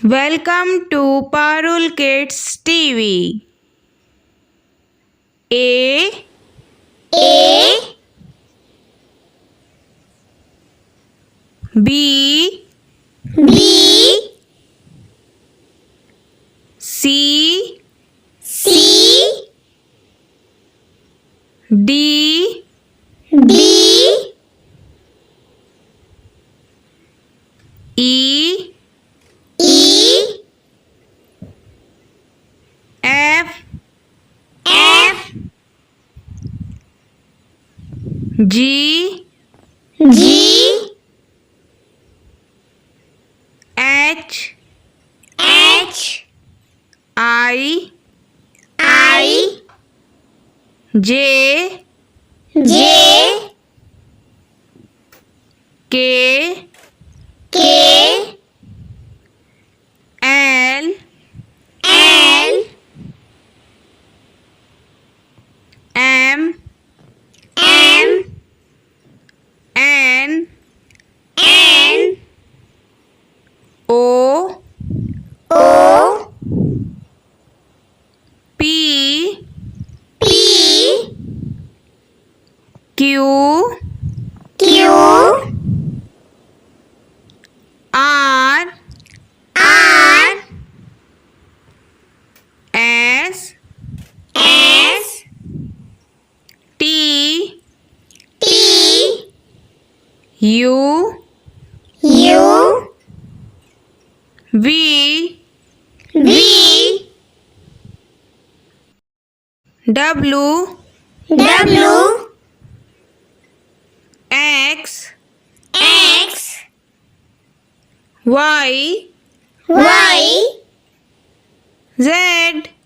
Welcome to Parul Kids TV. A B B C C D D E E F F G G H H I I J J K K L L M M N N O O P P Q Q R R S S T T U U V V W W X X Y Y Z